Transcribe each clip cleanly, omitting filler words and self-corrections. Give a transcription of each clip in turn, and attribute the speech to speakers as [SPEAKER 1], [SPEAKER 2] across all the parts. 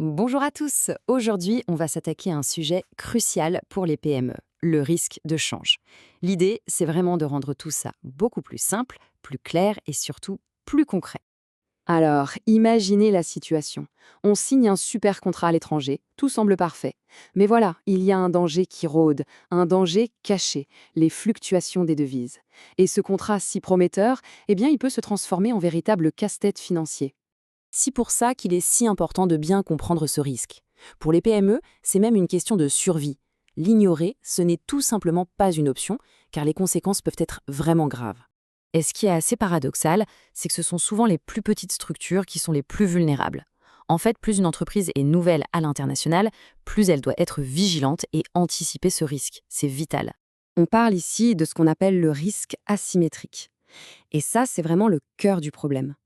[SPEAKER 1] Bonjour à tous. Aujourd'hui, on va s'attaquer à un sujet crucial pour les PME, le risque de change. L'idée, c'est vraiment de rendre tout ça beaucoup plus simple, plus clair et surtout plus concret. Alors, imaginez la situation. On signe un super contrat à l'étranger, tout semble parfait. Mais voilà, il y a un danger qui rôde, un danger caché, les fluctuations des devises. Et ce contrat si prometteur, eh bien, il peut se transformer en véritable casse-tête financier. C'est pour ça qu'il est si important de bien comprendre ce risque. Pour les PME, c'est même une question de survie. L'ignorer, ce n'est tout simplement pas une option, car les conséquences peuvent être vraiment graves. Et ce qui est assez paradoxal, c'est que ce sont souvent les plus petites structures qui sont les plus vulnérables. En fait, plus une entreprise est nouvelle à l'international, plus elle doit être vigilante et anticiper ce risque. C'est vital. On parle ici de ce qu'on appelle le risque asymétrique. Et ça, c'est vraiment le cœur du problème.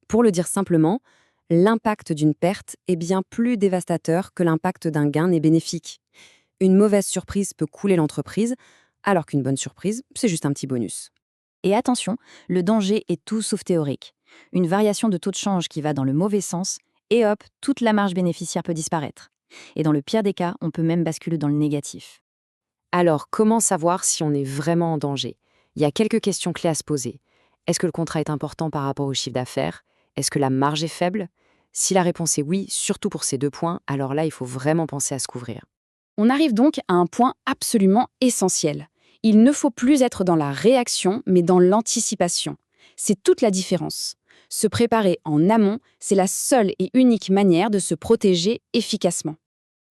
[SPEAKER 1] Pour le dire simplement, l'impact d'une perte est bien plus dévastateur que l'impact d'un gain n'est bénéfique. Une mauvaise surprise peut couler l'entreprise, alors qu'une bonne surprise, c'est juste un petit bonus.
[SPEAKER 2] Et attention, le danger est tout sauf théorique. Une variation de taux de change qui va dans le mauvais sens, et hop, toute la marge bénéficiaire peut disparaître. Et dans le pire des cas, on peut même basculer dans le négatif.
[SPEAKER 1] Alors, comment savoir si on est vraiment en danger? Il y a quelques questions clés à se poser. Est-ce que le contrat est important par rapport au chiffre d'affaires? Est-ce que la marge est faible? Si la réponse est oui, surtout pour ces deux points, alors là, il faut vraiment penser à se couvrir.
[SPEAKER 3] On arrive donc à un point absolument essentiel. Il ne faut plus être dans la réaction, mais dans l'anticipation. C'est toute la différence. Se préparer en amont, c'est la seule et unique manière de se protéger efficacement.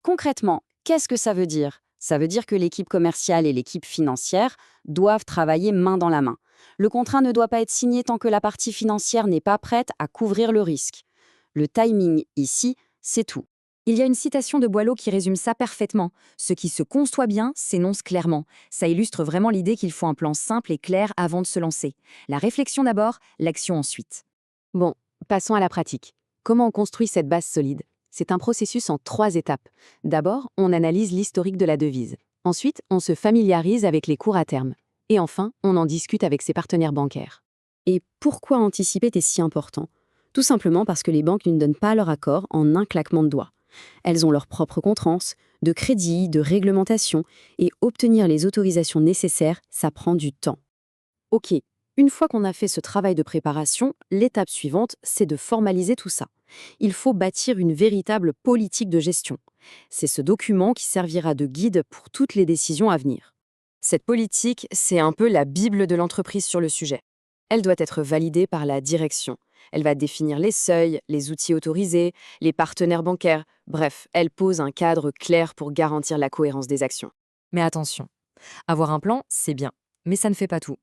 [SPEAKER 3] Concrètement, qu'est-ce que ça veut dire? Ça veut dire que l'équipe commerciale et l'équipe financière doivent travailler main dans la main. Le contrat ne doit pas être signé tant que la partie financière n'est pas prête à couvrir le risque. Le timing ici, c'est tout. Il y a une citation de Boileau qui résume ça parfaitement. Ce qui se conçoit bien s'énonce clairement. Ça illustre vraiment l'idée qu'il faut un plan simple et clair avant de se lancer. La réflexion d'abord, l'action ensuite.
[SPEAKER 1] Bon, passons à la pratique. Comment on construit cette base solide? C'est un processus en 3 étapes. D'abord, on analyse l'historique de la devise. Ensuite, on se familiarise avec les cours à terme. Et enfin, on en discute avec ses partenaires bancaires. Et pourquoi anticiper est si important? Tout simplement parce que les banques ne donnent pas leur accord en un claquement de doigts. Elles ont leurs propres contraintes, de crédit, de réglementation, et obtenir les autorisations nécessaires, ça prend du temps. Ok, une fois qu'on a fait ce travail de préparation, l'étape suivante, c'est de formaliser tout ça. Il faut bâtir une véritable politique de gestion. C'est ce document qui servira de guide pour toutes les décisions à venir. Cette politique, c'est un peu la Bible de l'entreprise sur le sujet. Elle doit être validée par la direction. Elle va définir les seuils, les outils autorisés, les partenaires bancaires. Bref, elle pose un cadre clair pour garantir la cohérence des actions.
[SPEAKER 2] Mais attention, avoir un plan, c'est bien, mais ça ne fait pas tout.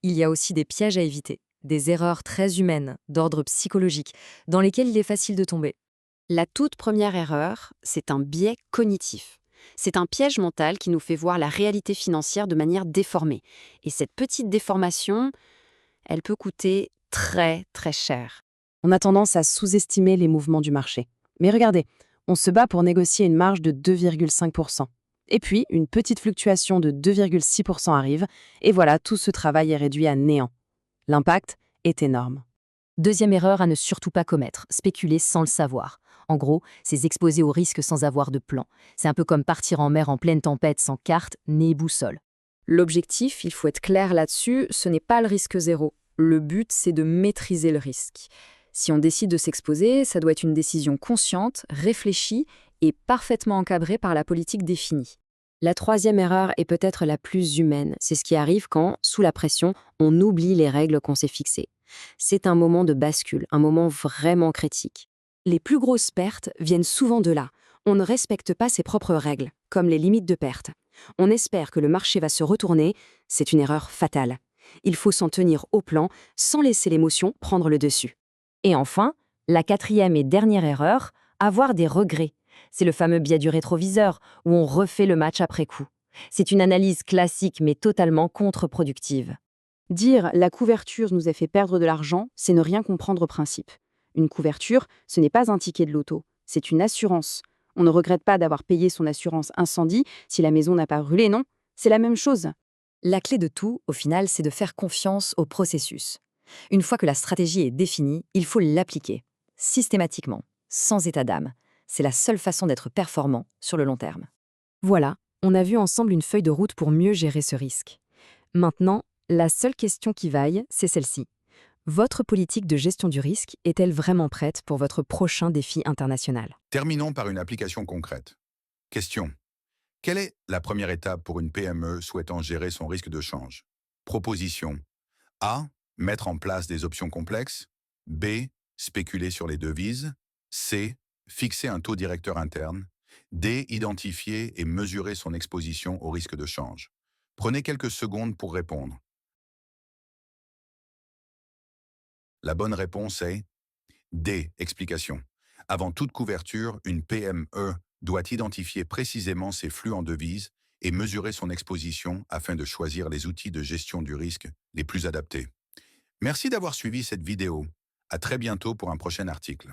[SPEAKER 2] Il y a aussi des pièges à éviter, des erreurs très humaines, d'ordre psychologique, dans lesquelles il est facile de tomber.
[SPEAKER 1] La toute première erreur, c'est un biais cognitif. C'est un piège mental qui nous fait voir la réalité financière de manière déformée. Et cette petite déformation, elle peut coûter très très cher. On a tendance à sous-estimer les mouvements du marché. Mais regardez, on se bat pour négocier une marge de 2,5%. Et puis, une petite fluctuation de 2,6% arrive, et voilà, tout ce travail est réduit à néant. L'impact est énorme.
[SPEAKER 2] Deuxième erreur à ne surtout pas commettre, spéculer sans le savoir. En gros, c'est s'exposer au risque sans avoir de plan. C'est un peu comme partir en mer en pleine tempête sans carte ni boussole.
[SPEAKER 1] L'objectif, il faut être clair là-dessus, ce n'est pas le risque zéro. Le but, c'est de maîtriser le risque. Si on décide de s'exposer, ça doit être une décision consciente, réfléchie et parfaitement encadrée par la politique définie. La troisième erreur est peut-être la plus humaine. C'est ce qui arrive quand, sous la pression, on oublie les règles qu'on s'est fixées. C'est un moment de bascule, un moment vraiment critique. Les plus grosses pertes viennent souvent de là. On ne respecte pas ses propres règles, comme les limites de perte. On espère que le marché va se retourner, c'est une erreur fatale. Il faut s'en tenir au plan, sans laisser l'émotion prendre le dessus.
[SPEAKER 2] Et enfin, la quatrième et dernière erreur, avoir des regrets. C'est le fameux biais du rétroviseur, où on refait le match après coup. C'est une analyse classique mais totalement contre-productive.
[SPEAKER 3] Dire « la couverture nous a fait perdre de l'argent », c'est ne rien comprendre au principe. Une couverture, ce n'est pas un ticket de loto, c'est une assurance. On ne regrette pas d'avoir payé son assurance incendie si la maison n'a pas brûlé, non? C'est la même chose.
[SPEAKER 2] La clé de tout, au final, c'est de faire confiance au processus. Une fois que la stratégie est définie, il faut l'appliquer, systématiquement, sans état d'âme. C'est la seule façon d'être performant sur le long terme.
[SPEAKER 1] Voilà, on a vu ensemble une feuille de route pour mieux gérer ce risque. Maintenant, la seule question qui vaille, c'est celle-ci. Votre politique de gestion du risque est-elle vraiment prête pour votre prochain défi international?
[SPEAKER 4] Terminons par une application concrète. Question. Quelle est la première étape pour une PME souhaitant gérer son risque de change? Proposition. A. Mettre en place des options complexes. B. Spéculer sur les devises. C. Fixer un taux directeur interne. D. Identifier et mesurer son exposition au risque de change. Prenez quelques secondes pour répondre. La bonne réponse est D. Explication. Avant toute couverture, une PME doit identifier précisément ses flux en devises et mesurer son exposition afin de choisir les outils de gestion du risque les plus adaptés. Merci d'avoir suivi cette vidéo. À très bientôt pour un prochain article.